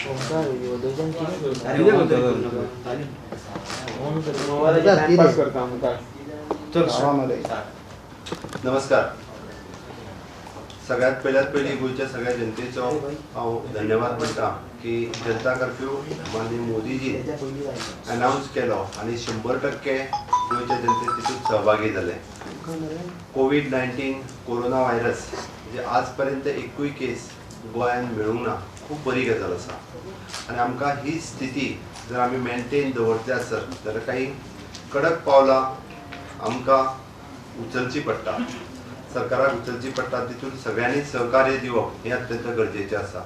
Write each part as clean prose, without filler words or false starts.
नमस्कार. सगळ्यात पहिली गोयच्या सगळ्या जनतेचो हांव धन्यवाद म्हणटा की जनता कर्फ्यू माननीय मोदीजी अनाउन्स केलो आणि 100% गोयच्या जनते तितूंत सहभागी जाले. कोविड-19 कोरोना व्हायरस म्हणजे आजपर्यंत एकूय केस गोंयांत मेळूंक ना. खूप बरी गजाल आसा आणि आमकां ही स्थिती जर आमी मेंटेन दवरचे आसत जाल्यार काही कडक पावलां आमकां उचलची पडटा, सरकाराक उचलची पडटा. तितून सगळ्यांनी सहकार्य दिवप हे अत्यंत गरजेचे आसा.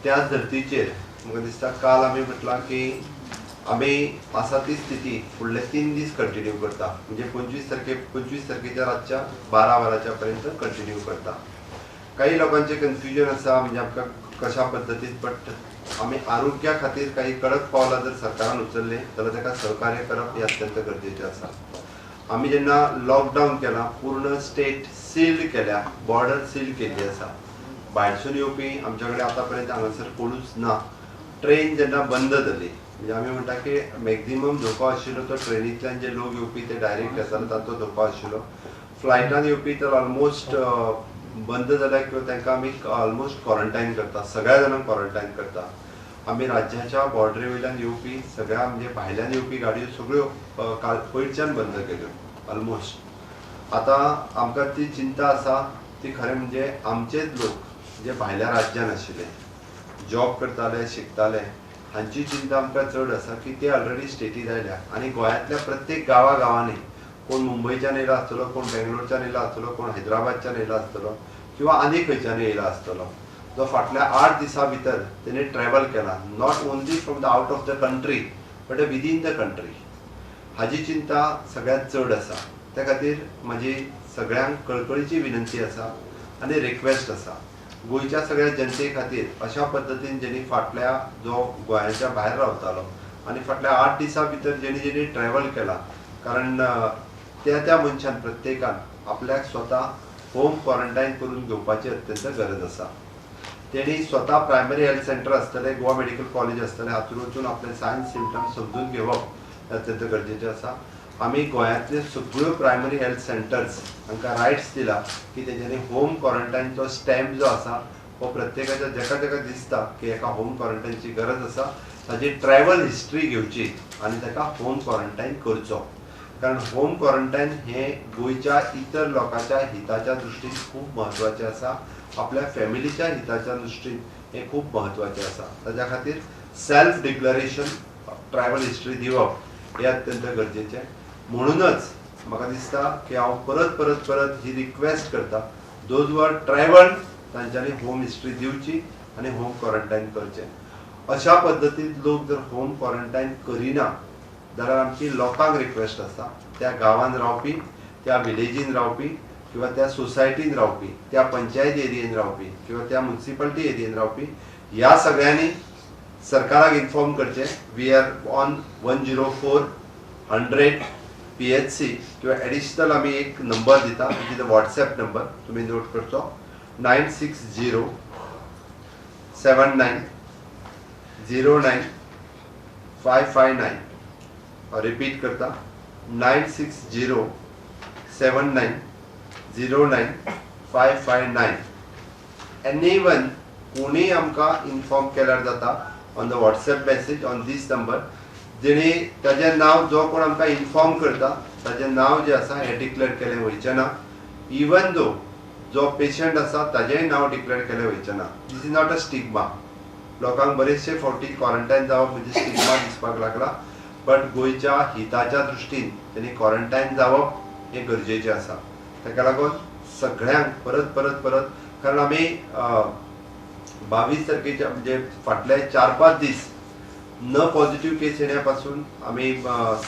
त्याच धर्तीचेर म्हाका दिसता काल आमी म्हटलां की आमी आसा ती स्थिती फुडले 3 दीस कंटिन्यू करता, म्हणजे 25 तारखेच्या रातच्या 12 वरांच्या पर्यंत कंटिन्यू करता. काही लोकांचे कन्फ्युजन आसा, म्हणजे आमकां कशा पद्दतीन, बट आमी आरोग्या खातीर काही कडक पावलां जर सरकारान उचलले जाल्यार ताका सहकार्य करप हे अत्यंत गरजेचें आसा. आमी जेन्ना लॉकडावन केला, पूर्ण स्टेट सील्ड केल्या, बॉर्डर सील केल्ली आसा. भायरसून येवपी आमच्या कडेन आतां पर्यंत हांगासर कोणूच ना. ट्रेन जेन्ना बंद जाली, म्हणजे आमी म्हणटा की मॅक्झिमम धोको आशिल्लो तो ट्रेनींतल्यान जे लोक येवपी ते डायरेक्ट येताले ताचो धोको आशिल्लो. फ्लायटान येवपी तर ऑलमोस्ट बंद जाल्या किंवा तांकां आमी ऑलमोस्ट क्वॉरंटायन करता, सगळ्या जाणांक क्वॉरंटायन करता. आमी राज्याच्या बॉर्डरी वयल्यान येवपी सगळ्या म्हणजे भायल्यान येवपी गाडयो सगळ्यो पयरच्यान बंद केल्यो ऑलमोस्ट. आतां आमकां ती चिंता आसा ती खरें म्हणजे आमचेच लोक जे भायल्या राज्यान आशिल्ले, जॉब करताले, शिकताले, हांची चिंता आमकां चड आसा की ते ऑलरेडी स्टेटींत आयल्या आणि गोंयांतल्या प्रत्येक गांवांनी कोण मुंबयच्यान येयला आसतलो, कोण बेंगलोरच्यान येयला आसतलो, कोण हैदराबादच्यान येयला आसतलो किंवा आनी खंयच्यान येयला आसतलो, जो फाटल्या 8 दिसां भितर तेणे ट्रॅव्हल केला, not only from the out of the country but within the country. हाची चिंता सगळ्यांत चड आसा. त्या खातीर म्हाजी सगळ्यांक कळकळीची विनंती आसा आनी रिक्वेस्ट आसा गोंयच्या सगळ्या जनते खातीर, अशा पद्दतीन जेणी फाटल्या जो गोंयाच्या भायर रावतालो आनी फाटल्या 8 दिसां भितर जेणी ट्रॅव्हल केला, कारण त्या मनशान प्रत्येकान आपल्याक स्वता होम क्वॉरंटायन करून घेवपाची अत्यंत गरज आसा. तेणी स्वता प्रायमरी हेल्थ सेंटर आसतले, गोवा मेडिकल कॉलेज आसतले, हातून वचून आपले सायन्स सिम्पटम्स समजून घेवप अत्यंत गरजेचें आसा. आमी गोंयांतले सगळ्यो प्रायमरी हेल्थ सेंटर्स हांकां रायट्स दिला की तेंच्यांनी होम क्वॉरंटायनचो स्टॅम्प जो आसा हो प्रत्येकाच्या जेका दिसता की एका होम क्वॉरंटायनची गरज आसा ताची ट्रॅव्हल हिस्ट्री घेवची आनी ताका होम क्वॉरंटायन करचो. कारण होम क्वॉरंटायन हे गोंयच्या इतर लोकांच्या हिताच्या दृश्टीन खूब म्हत्वाचें आसा, आपल्या फॅमिलीच्या हिताच्या दृश्टीन हे खूब म्हत्वाचें आसा. ताच्या खातीर सेल्फ डिक्लरेशन ट्रॅव्हल हिस्ट्री दिवप हे अत्यंत गरजेचें. म्हणूनच म्हाका दिसता की हांव परत ही रिक्वेस्ट करता, दोज वर ट्रॅव्हल तांच्यांनी होम हिस्ट्री दिवची आनी होम क्वॉरंटायन करचें. अशा पद्दतीन लोक जर होम क्वॉरंटायन करिना जाल्यार आमची लोकांक रिक्वेस्ट आसा, त्या गांवांत रावपी, त्या विलेजीन रावपी किंवा त्या सोसायटीन रावपी, त्या पंचायत एरियेन रावपी किंवा त्या म्युनिसिपालिटी एरियेन रावपी, ह्या सगळ्यांनी सरकाराक इन्फॉर्म करचें. वी आर ऑन 10400 PHC किंवा एडिशनल आमी एक नंबर दिता, म्हणजे व्हॉट्सएप नंबर तुमी नोट करचो, 960 79 09 559. रिपीट करता, 960 79 09 559. एनीवन कोणी आमकां इन्फॉर्म केल्यार जाता on the WhatsApp message on this number. जेणे ताजें नांव जो कोण आमकां इन्फॉर्म करता ताजें नांव जें आसा हें डिक्लेअर केलें वयचें ना. इवन दो जो पेशंट आसा ताजेंय नांव डिक्लेअर केलें वयचें ना. This is not a stigma. लोकांक बरेचशे फावटी क्वॉरंटायन जावप म्हणजे स्टिग्मा दिसपाक लागला, बट गोंयच्या हिताच्या दृश्टीन तेणी क्वॉरंटायन जावप हें गरजेचें आसा. ताका लागून सगळ्यांक परत कारण आमी 22 तारखेच्या म्हणजे फाटले 4-5 दीस न पॉझिटिव्ह केस येण्या पासून आमी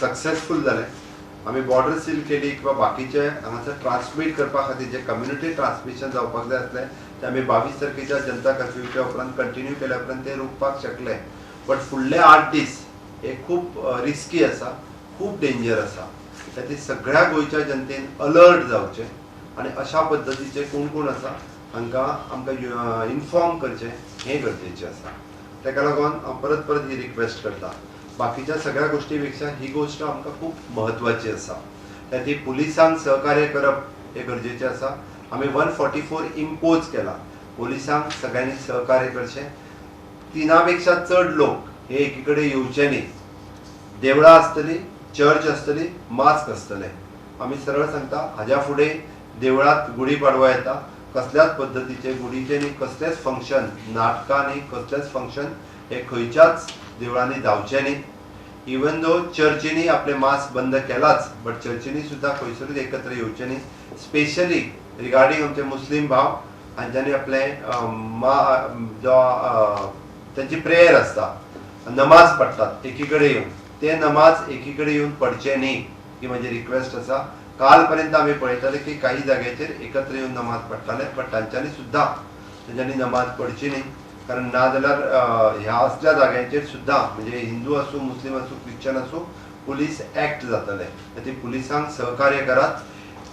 सक्सेसफूल जाले. आमी बॉर्डर सील केली किंवा बाकीचे हांगासर ट्रान्समीट करपा खातीर जे कम्युनिटी ट्रान्समिशन जावपाक जाय आसलें ते आमी 22 तारखेच्या जनता कर्फ्यूच्या उपरांत कंटिन्यू केल्या उपरांत ते रोखपाक शकले. बट फुडले 8 दीस हे खूब रिस्की आसा, खूब डेंजर आसा. खातीर सगळ्या गोंयच्या जनतेन अलर्ट जावचें आनी अशा पद्दतीचे कोण आसा हांकां आमकां इन्फॉर्म करचें हें गरजेचें आसा. ताका लागून हांव परत परत ही रिक्वेस्ट करता, बाकीच्या सगळ्या गोष्टी पेक्षा ही गोष्ट आमकां खूब म्हत्वाची आसा. ती पुलिसांक सहकार्य करप हे गरजेचें आसा. आमी 144 इम्पोज केला. पुलिसांक सगळ्यांनी सहकार्य करचें. 3 पेक्षा चड लोक हे एकी कडेन येवचे न्ही. देवळां आसतली, चर्च आसतली, मास्क आसतले. आमी सरळ सांगता, हाज्या फुडें देवळांत गुढी पाडवा येता, कसल्याच पद्दतीचे गुढीचे न्ही कसलेच फंक्शन, नाटकां न्ही कसलेच फंक्शन हे खंयच्याच देवळांनी जावचे न्ही. इवन दो चर्चींनी आपले मास्क बंद केलाच, बट चर्चींनी सुद्दां खंयसरूच एकत्र येवचे न्ही. स्पेशली रिगार्डींग आमचे मुस्लीम भाव हांच्यांनी आपले त्यांची प्रेयर आसता, नमाज पडटात एकी कडेन येवन, ते नमाज एकी कडेन येवन पडचे न्ही ही म्हजी रिक्वेस्ट आसा. काल पर्यंत आमी पळयताले की काही जाग्याचेर एकत्र येवन नमाज पडटाले, बट तांच्यांनी सुद्दां तेंच्यांनी नमाज पडची न्ही. कारण ना जाल्यार ह्या असल्या जाग्यांचेर सुद्दां म्हणजे हिंदू आसूं, मुस्लीम आसूं, ख्रिश्चन आसूं, पुलीस एक्ट जातले. ती पुलिसांक सहकार्य करात.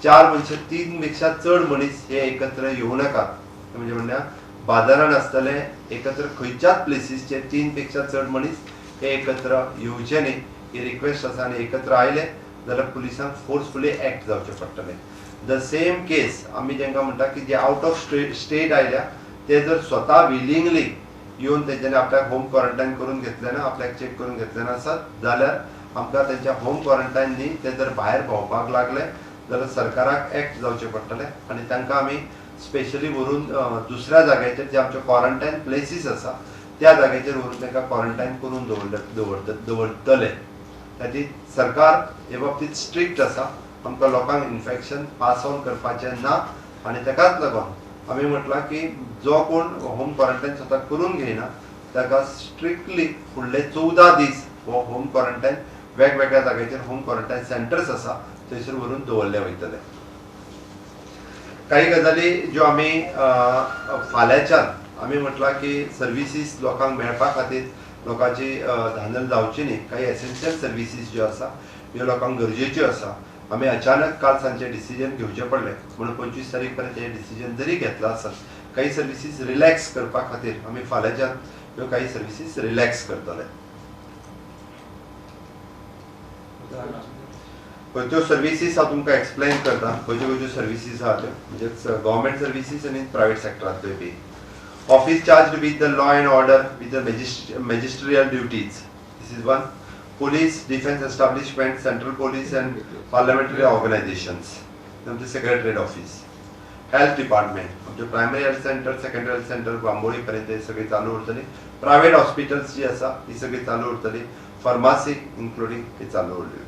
4 मनशां 3 पेक्षा चड मनीस हे एकत्र येवं नाकात. म्हणजे म्हणल्यार बाजारान आसतले एकत्र खंयच्याच प्लेसीसचेर 3 पेक्षा चड मनीस हे एकत्र येवचे न्ही ही रिक्वेस्ट आसा. आनी एकत्र आयले जाल्यार पुलिसांक फोर्सफुली एक्ट जावचें पडटलें. द सेम केस आमी जेंकां म्हणटा की जे आउट ऑफ स्टेट आयल्या ते जर स्वता विलिंगली येवन तेंच्यांनी आपल्याक होम क्वॉरंटायन करून घेतले ना, आपल्याक चेक करून घेतले ना आसत जाल्यार आमकां तेंच्या होम क्वॉरंटायन न्ही ते जर भायर भोंवपाक लागले जाल्यार सरकाराक एक्ट जावचें पडटलें. आनी तांकां आमी स्पेशली व्हरून दुसऱ्या जाग्याचेर जे आमचे क्वॉरंटायन प्लेसीस आसा त्या जाग्याचेर व्हरून तांकां क्वॉरंटायन करून दवरतले. खातीर सरकार हे बाबतींत स्ट्रिक्ट आसा. आमकां लोकांक इन्फेक्शन पास ऑन करपाचें ना. आनी ताकाच लागून आमी म्हटलां की जो कोण होम क्वॉरंटायन स्वता करून घेयना ताका स्ट्रिक्टली फुडले 14 दीस हो होम क्वॉरंटायन वेगवेगळ्या जाग्याचेर होम क्वॉरंटायन सेंटर्स आसा थंयसर व्हरून दवरले वयतले. काही गजाली ज्यो आमी फाल्यांच्यान आमी म्हटलां की सर्विसीस लोकांक मेळपा खातीर लोकांची धांदल जावची न्ही. काही एसेन्शियल सर्विसीस ज्यो आसा ह्यो लोकांक गरजेच्यो आसा. आमी अचानक काल सांजचे डिसिजन घेवचें पडलें म्हणून 25 तारीख पर्यंत हे डिसिजन जरी घेतला आसत काही सर्विसीस रिलॅक्स करपा खातीर आमी फाल्यांच्यान ह्यो काही सर्विसीस रिलॅक्स करतले. खंयच्यो सर्विसीस हांव तुमकां एक्सप्लेन करता. खंयच्यो खंयच्यो सर्विसीस आहा त्यो म्हणजे गव्हर्मेंट सर्विसीस आनी प्रायवेट सेक्टरांतल्यो बी. Office charge with the law and order with the magisterial duties. This is one. Police, defense establishment, central police and parliamentary organizations. आमचे secretariat office. Health department. आमचे primary health center, secondary health center, Bambolim पर्यंत हे सगळे चालू उरतली. Private hospitals जी आसा ही सगळी चालू उरतली. Pharmacy including हे चालू उरतली.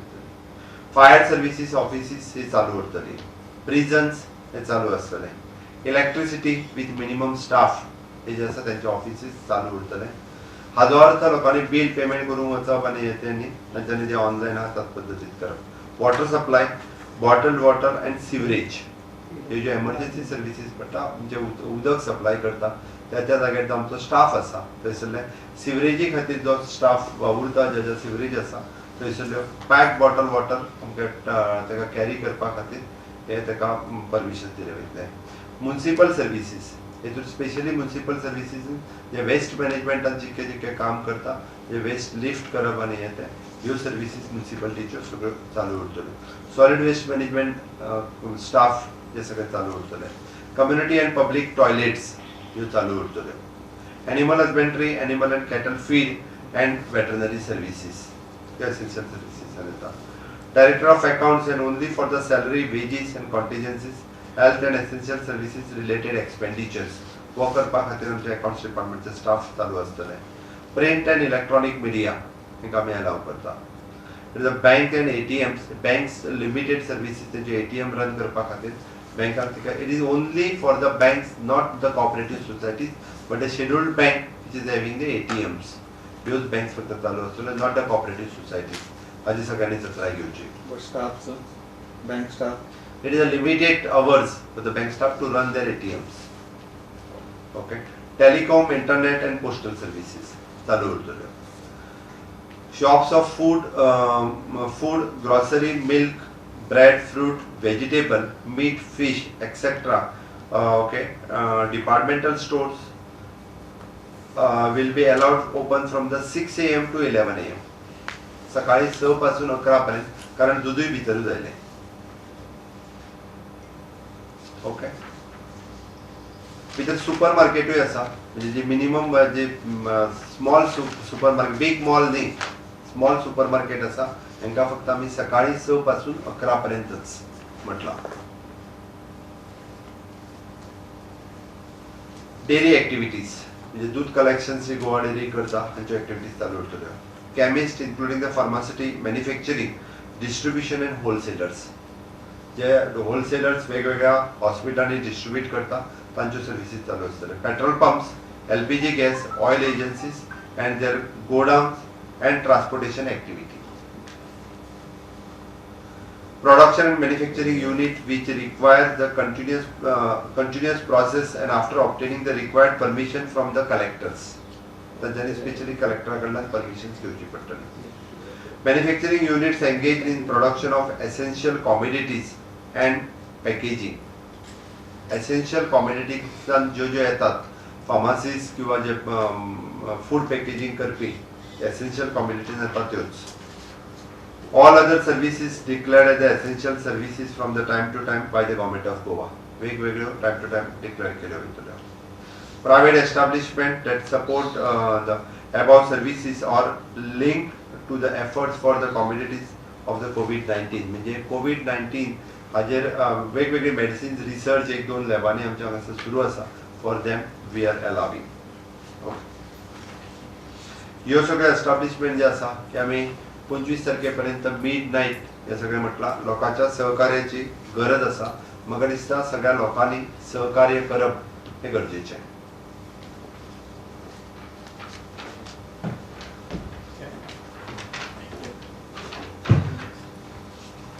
Fire services offices हे चालू उरतली. Prisons हे चालू आसतले. Electricity with minimum staff हे जे आसा त्यांचे ऑफिसेस चालू उरतले. हजारांच्या लोकांनी बिल पेमेंट करूंक वचप आनी येते न्ही तांच्यांनी ते ऑनलायन आसा पद्दतीन करप. Water supply, bottled water end sewerage ह्यो ज्यो एमर्जन्सी सर्विसीस पडटा म्हणजे उदक सप्लाय करता त्या जाग्यार जो आमचो स्टाफ आसा थंयसरले सिवरेजी खातीर जो स्टाफ उरता जो सिवरेज आसा थंयसरल्यो पॅक बॉटल वॉटर आमकां ताका कॅरी करपा खातीर हे ताका परमिशन दिलें वयतलें. म्युनिसिपल सर्विसीस हेतून स्पेशली म्युनिसिपल सर्विसीस जे वेस्ट मॅनेजमेंटान जितके काम करता जे वेस्ट लिफ्ट करप आनी येते ह्यो सर्विसीस म्युनिसिपालिटीच्यो सगळ्यो चालू उरतल्यो. सॉलिड वेस्ट मॅनेजमेंट स्टाफ जे सगळे चालू उरतले. कम्युनिटी एंड पब्लीक टॉयलेट्स ह्यो चालू उरतल्यो. Animal husbandry, animal and cattle feed and veterinary services ह्यो एसेन्शियल सर्विसीस येता. Director of accounts and only for the salary, wages and contingencies, health and essential services related expenditures वो करपा खातीर आमचे accounts डिपार्टमेंटचे staff चालू आसतले. प्रिंट एंड इलेक्ट्रॉनिक मिडिया हांकां आमी अलाव करता. Bank and ATMs, banks limited services तेंचे एटीएम रन करपा खातीर बँकांक तिका it is only for the banks not the cooperative societies but the scheduled bank which is having the ATMs ह्योच बँक्स फक्त चालू आसतल्यो नॉट द कॉपरेटिव्ह सोसायटीज. हाजी सगळ्यांनी जत्राय घेवची. Staff bank staff it is a limited hours for the bank staff to run their ATMs. Okay. Telecom, internet and postal services चालू उरतल्यो. Shops of food, grocery, milk, bread, fruit, vegetable, meat, fish, etc. Okay. Departmental stores, will be allowed open from the 6 AM to 11 AM. सकाळी 6 पासून 11 पर्यंत, कारण दूधही भितर जायले. Okay. भितर super मार्केटूय आसा, म्हणजे जे मिनिमम जे small super market, big mall न्ही, स्मॉल सुपर मार्केट आसा हांकां फक्त आमी सकाळी 6 पासून 11 पर्यंतच म्हटला. डेअरी ऍक्टिव्हिटीज म्हणजे दूध कलेक्शन जे गोवा डेअरी करता हांच्यो ऍक्टिव्हिटीज चालू उरतल्यो. Chemist including the pharmacy, manufacturing, distribution and wholesalers, जे होलसेलर्स वेगवेगळ्या हॉस्पिटलांनी डिस्ट्रीब्यूट करता तांच्यो सर्विसीस चालू आसतल्यो. Petrol pumps, LPG gas, oil agencies and their godowns and transportation activity. Production and manufacturing unit which require the continuous process and after obtaining the required permission from the collectors. त्यांनी specially कलेक्टराकडल्यान permissions घेवची पडटली. Manufacturing units engaged in production of essential commodities and packaging. Essential commodities ज्यो येतात, फार्मासीज किंवा जे food packaging करपी essential commodities येतात त्योच. All other services declared as the essential services from the time to time by the government of Goa. वेगवेगळ्यो time to time declare केल्यो वयतल्यो. Private establishment that support the above services are linked to the efforts for the communities of the COVID-19. म्हणजे COVID-19 हाजेर वेगवेगळे medicines research 1-2 लॅबांनी आमच्या हांगासर सुरू आसा. For them we are allowing. ह्यो सगळे एस्टाब्लिशमेंट जे आसा की आमी 25 तारखेपर्यंत मिड नाईट हे सगळे म्हटला. लोकांच्या सहकार्याची गरज आसा. म्हाका दिसता सगळ्या लोकांनी सहकार्य करप हे गरजेचे.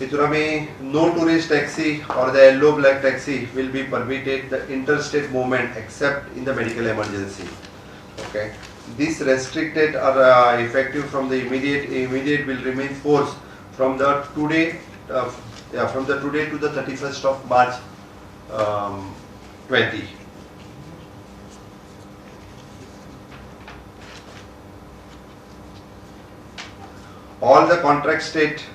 हितून आमी नो टुरिस्ट टॅक्सी और the yellow black taxi will be permitted the interstate movement accept in the medical emergency. Okay. These restricted are effective from the immediate will remain force from the today to the 31st of March 20. All the contract state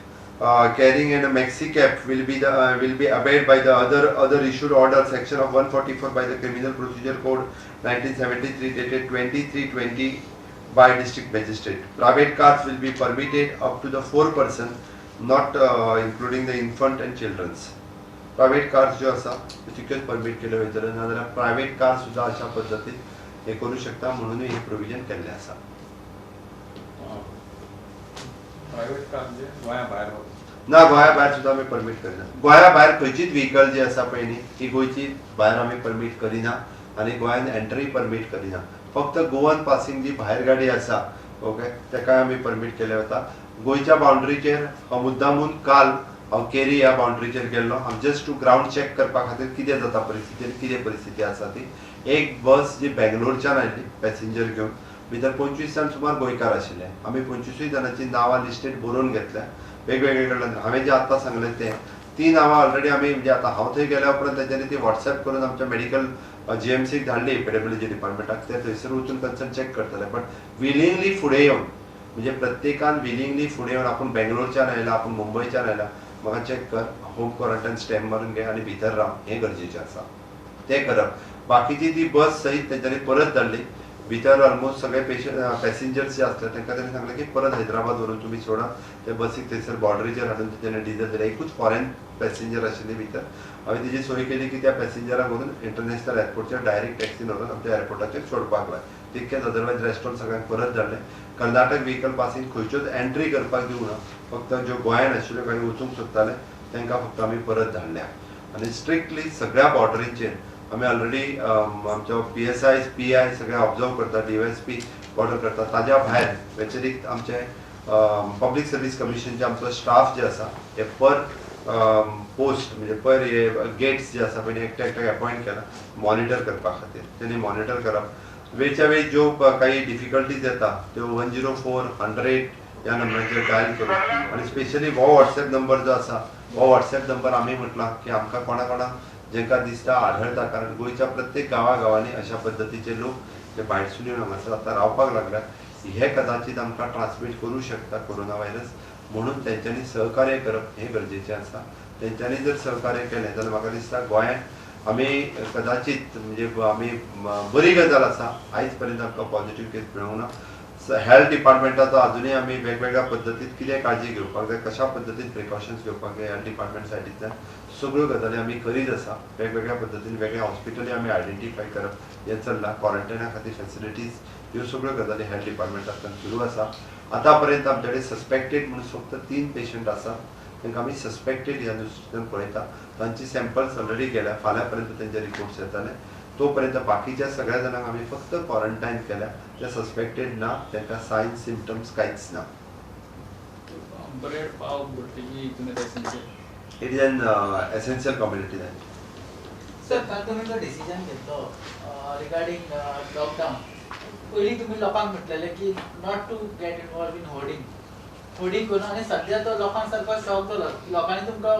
carrying and a maxi cap will be obeyed by the other issued order section of 144 by the Criminal Procedure Code 1973 dated 23/20 by district magistrate. Private cars will be permitted up to the 4 person, not including the infant and children's. Private cars जो असा तितकेच permit केले वयतले, नाजाल्यार private car सुद्धा अशा पद्धतीन हे करू शकता म्हणून हे प्रोविजन केल्ले आसा. प्रायव्हेट कार म्हणजे गोंया भायर ना, गोंया भायर सुद्धा आमी परमिट करिना. गोंया भायर खंयचीच व्हेकल जी आसा पळय न्ही ती गोंयची भायर आमी परमिट करिना आनी गोंयान एंट्री परमिट करिना. फक्त गोवन पासिंग जी भायर गाडी आसा, ओके, तेका आमी परमिट केले वता. गोंयच्या बाउंड्रीचेर हांव मुद्दामून काल हांव केरी ह्या बाउंड्रीचेर गेल्लो. हांव जस्ट टू ग्राउंड चेक करपा खातीर कितें जाता परिस्थिती, कितें परिस्थिती आसा ती. एक बस जी बेंगलोरच्यान आयली पॅसेंजर घेवन, भितर 25 जाण सुमार गोंयकार आशिल्ले. आमी 25 जाणांची नांवां लिस्टेड बरोवन घेतल्या वेगवेगळे कडल्यान. हांवें जे आतां सांगलें तें ती नांवां ऑलरेडी आमी म्हणजे आतां हांव थंय गेल्या उपरांत तेंच्यांनी ती व्हॉट्सएप करून आमच्या मेडिकल GMCक धाडली, एपिडेमियोलॉजी डिपार्टमेंटाक. ते थंयसर वचून कन्सर्न चेक करतले. बट विलिंगली फुडें येवन म्हणजे प्रत्येकान विलिंगली फुडें येवन आपूण बेंगलोरच्यान आयला, आपूण मुंबयच्यान आयला, म्हाका चेक कर, होम क्वॉरंटायन स्टॅम्प मारून घे आनी भितर राव, हें गरजेचें आसा. तें करप. बाकीची ती बस सहीत तेंच्यांनी परत धाडली. भितर ऑलमोस्ट सगळे पॅसेंजर्स जे आसले तांकां ताणें सांगलें की परत हैदराबाद व्हरून तुमी सोडा. ते बसीक थंयसर बॉर्डरीचेर हाडून तेणें डिझल दिलें. एकूच फॉरेन पॅसेंजर आशिल्ली भितर. हांवें तेजी सोय केली की त्या पॅसेंजराक व्हरून इंटरनॅशनल एअरपोर्टचेर डायरेक्ट टॅक्सीन व्हरून आमच्या एअरपोर्टाचेर सोडपाक लाय. तितकेंच. अदरवायज रेस्टॉरंट सगळ्यांक परत धाडलें. कर्नाटक व्हेकल पासिंग खंयच्योच एंट्री करपाक दिवं ना. फक्त ज्यो गोंयान आशिल्ल्यो काही वचूंक सोदताले तांकां फक्त आमी परत धाडल्या. आनी स्ट्रिक्टली सगळ्या बॉर्डरींचेर आमी ऑलरेडी आमचो PSI PI सगळे ऑब्जर्व करता, DYSP ऑर्डर करता. ताज्या भायर व्यतिरिक्त आमचे पब्लीक सर्वीस कमिशनचे आमचो स्टाफ जे आसा हे पर पोस्ट म्हणजे पर हे गेट्स जे आसा पळय एकट्या एकट्याक अपॉइंट केला मॉनिटर करपा खातीर. तेणी मॉनिटर करप. वेळच्या वेळी ज्यो काही डिफिकल्टीज येता त्यो 104 100 ह्या नंबराचेर डायल करून आनी स्पेशली हो व्हॉट्सएप नंबर जो आसा हो व्हॉट्सएप नंबर आमी म्हटला की आमकां कोणा कोणाक जेंकां दिसता आढळता, कारण गोंयच्या प्रत्येक गांवांनी अशा पद्दतीचे लोक जे भायरसून येवन हांगासर आतां रावपाक लागल्या हे कदाचित आमकां ट्रान्समीट करूं शकता कोरोना व्हायरस, म्हणून तेंच्यांनी सहकार्य करप हें गरजेचें आसा. तेंच्यांनी जर सहकार्य केलें जाल्यार म्हाका दिसता गोंयांत आमी कदाचित म्हणजे आमी बरी गजाल आसा, आयज पर्यंत आमकां पॉझिटिव्ह केस मेळूंक ना. हेल्थ डिपार्टमेंटाचो अजुनूय आमी वेगवेगळ्या पद्दतीन कितें काळजी घेवपाक जाय, कशा पद्दतीन प्रिकॉशन्स घेवपाक जाय, हेल्थ डिपार्टमेंट सायडींतल्यान सगळ्यो गजाली आमी करीत आसा. वेगवेगळ्या पद्दतीन वेगळे हॉस्पिटली आमी आयडेंटिफाय करप हें चल्लां. क्वॉरंटायना खातीर फॅसिलिटीज ह्यो सगळ्यो गजाली हेल्थ डिपार्टमेंटांतल्यान सुरू आसा. आतां पर्यंत आमचे कडेन सस्पेक्टेड म्हणून फक्त 3 पेशंट आसात, तांकां आमी सस्पेक्टेड ह्या दृश्टीन पळयता. तांची सॅम्पल्स ऑलरेडी गेल्या, फाल्यां पर्यंत तेंचे रिपोर्ट्स येतले. तोपर्यंत बाकीच्या सगळ्या जाणांक आमी फक्त क्वॉरंटायन केल्या. ते सस्पेक्टेड ना, तांकां सायन्स सिम्पटम्स कांयच ना. ब्रेड पाव भरतेची हितून येता essential. It is an essential community जाय. सर काल तुम्ही जो डिसिजन घेतलो रिगार्डिंग लॉकडाऊन, पयलीं तुम्ही लोकांक म्हटलेले की not to get involve in hoarding करून, आणि सध्या तो लोकांक सारको शॉक जालो. लोकांनी तुमकां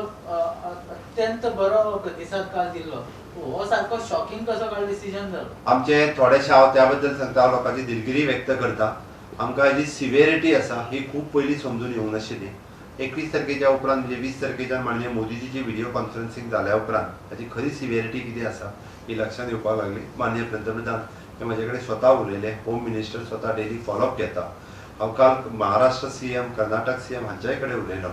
अत्यंत बरो प्रतिसाद काल दिल्लो. हो सारको शॉकिंग कसो काल डिसिजन जालो? आमचे थोडेशे हांव त्या बद्दल सांगता, हांव लोकांची दिलगिरी व्यक्त करता. आमकां हेजी सिव्हिरिटी आसा ही खूब पयलीं समजून येवंक नाशिल्ली. 21 तारखेच्या उपरांत म्हणजे 20 तारखेच्यान माननीय मोदीजी जी व्हिडिओ कॉन्फरन्सिंग जाल्या उपरांत ताची खरी सिव्हिरिटी कितें आसा ही लक्षांत येवपाक लागली. माननीय पंतप्रधान हे म्हजे कडेन स्वता उलयले, होम मिनिस्टर स्वता डेली फॉलोअप घेता. हांव काल महाराष्ट्र सीएम, कर्नाटक सीएम हांच्याय कडेन उलयलो.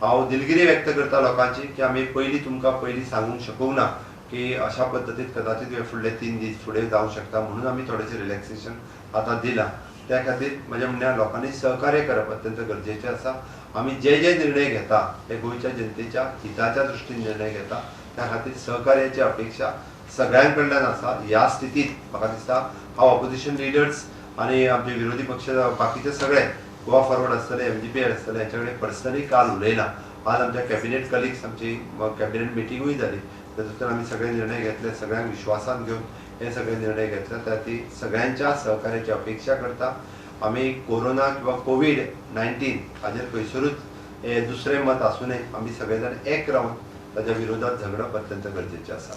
हांव दिलगिरी व्यक्त करता लोकांची की आमी तुमकां पयलीं सांगूंक शकूंक ना की अशा पद्दतीन कदाचित हे फुडले 3 दीस फुडें जावंक शकता, म्हणून आमी थोडेशें रिलॅक्सेशन आतां दिलां. त्या खातीर म्हज्या म्हणण्यार लोकांनी सहकार्य करप अत्यंत गरजेचें आसा. आमी जे निर्णय घेता ते गोंयच्या जनतेच्या हिताच्या दृश्टीन निर्णय घेता. त्या खातीर सहकार्याची अपेक्षा सगळ्यां कडल्यान आसा. ह्या स्थितीत म्हाका दिसता हांव ऑपोजिशन लिडर्स आनी आमचे विरोधी पक्ष बाकीचे सगळे गोवा फॉरवर्ड आसतले, MGP आसतले, हेंचे कडेन पर्सनली काल उलयलां. आज आमच्या कॅबिनेट कलिग्स आमची कॅबिनेट मिटिंगूय जाली. तातूंतल्यान आमी सगळे निर्णय घेतले, सगळ्यांक विश्वासान घेवन हे सगळे निर्णय घेतले. त्या खातीर सगळ्यांच्या सहकार्याची अपेक्षा करता. आमी कोरोना किंवा COVID-19 हाजेर खंयसरूच हे दुसरें मत आसूं नये. आमी सगळे जाण एक रावन ताच्या विरोधात झगडप अत्यंत गरजेचें आसा.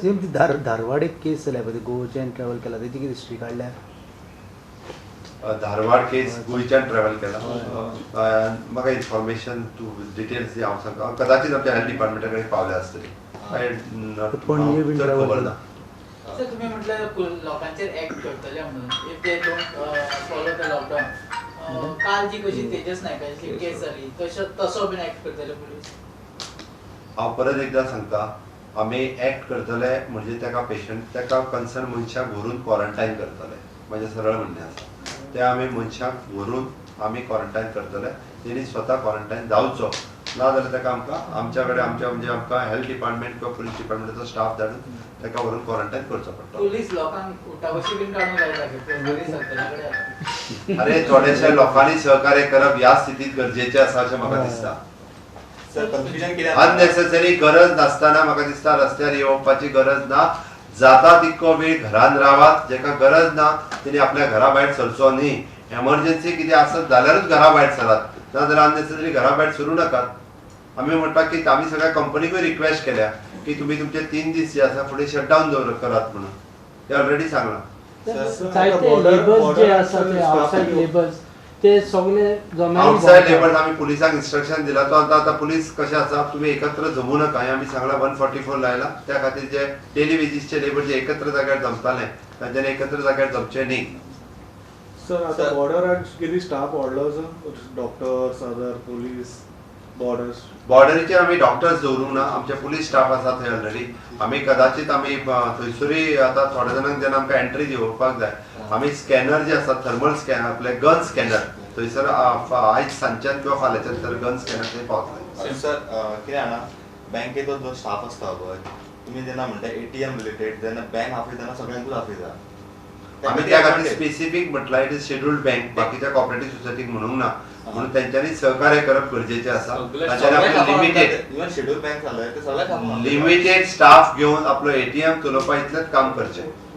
सेम ती धारवाड एक केस जाल्या पळय, गोंयच्यान ट्रॅव्हल केला तेची कितें हिस्ट्री काडल्या? धारवाड केस गोंयच्यान ट्रॅव्हल केला. म्हाका इन्फॉर्मेशन तूं डिटेल्स हांव सांगता. कदाचित आमच्या हेल्थ डिपार्टमेंटा कडेन पावल्या आसतली. पणजे बीन ट्रॅव्हल खबर केला. ना. सर तुम्ही म्हटलं लोकांचेर ऍक्ट करतले म्हणून, if they don't follow the lockdown. काल जी कशी तेजस नायकाची केस जाली तसो बीन ऍक्ट करतले पुलीस? हांव परत एकदां सांगता, आमी ऍक्ट करतले म्हणजे ताका कन्सर्न मनशाक व्हरून क्वॉरंटायन करतले. म्हजें सरळ म्हणणें आसा. ते आमी मनशाक व्हरून आमी क्वॉरंटायन करतले. तेणी स्वता क्वॉरंटायन जावचो ना जाल्यार ताका आमच्या कडेन म्हणजे आमकां हेल्थ डिपार्टमेंट किंवा पुलीस डिपार्टमेंटाचो स्टाफ धाडून ताका व्हरून क्वॉरंटायन करचो पडटलो. पुलीस लोकांक उठावशी बीन काडूंक लायता की पुलीस सरकारा कडेन? अरे थोडेशे लोकांनी सहकार्य करप ह्या स्थितीत गरजेचें आसा अशें म्हाका दिसता. अननेसेसरी गरज नासतना म्हाका दिसता रस्त्यार येवपाची गरज ना. जाता तितको वेळ घरान रावात. जाका गरज ना तेणी आपल्या घरा भायर सरचो न्ही. एमर्जन्सी कितें आसत जाल्यारूच घरा भायर सरात, ना जाल्यार अननेसेसरी घरा भायर सरूं नाकात. आमी म्हणटा की आमी सगळ्या कंपनीकूय रिक्वेस्ट केल्या की तुमी तुमचे 3 दीस जे आसा फुडें शटडावन करात म्हणून. ते ऑलरेडी सांगलां. जायते लेबर्स जे आसा ते आउटसाइड लेबर्स ते सगळे आउटसाइड लेबर्स आमी पुलिसांक इन्स्ट्रक्शन दिला. तो आतां पुलीस कशें आसा, तुमी एकत्र जमू नका हें आमी सांगलां. 144 लायला. त्या खातीर जे डेली वेजीसचे लेबर जे एकत्र जाग्यार जमताले तांच्यांनी एकत्र जाग्यार जमचे न्ही. सर आता बॉर्डरार किती स्टाफ वाडलो सर? डॉक्टर्स, अदर पुलीस, बॉर्डरीचेर आमी डॉक्टर्स दवरूंक ना. आमचे पुलीस स्टाफ आसा थंय ऑलरेडी. आमी कदाचित आमी थंयसरूय आतां थोड्या जाणांक जेन्ना आमकां एंट्री दिवपाक जाय आमी स्कॅनर जे आसा थर्मल स्कॅनर आपले गन स्कॅनर थंयसर आयज सांजच्यान किंवा फाल्यांच्यान तर गन स्कॅनर थंय पावतले. सर कितें जाणा, बँकेचो जो स्टाफ आसता पळय, तुमी जेन्ना म्हणटा ATM रिलेटेड जेन्ना बँक आपली तेन्ना सगळ्यांकूच आपयता. आमी त्या खातीर स्पेसिफीक म्हटल्यार इट इज शेड्यूल्ड बँक, बाकीच्या कॉपरेटिव्ह सोसायटीक म्हणूंक ना. म्हणून तेंच्यांनी सहकार्य करप गरजेचें आसा. शेड्यूल बँक जाले ते सगळे लिमिटेड स्टाफ घेवन आपलो ATM चलोवपा इतलेंच काम करचें.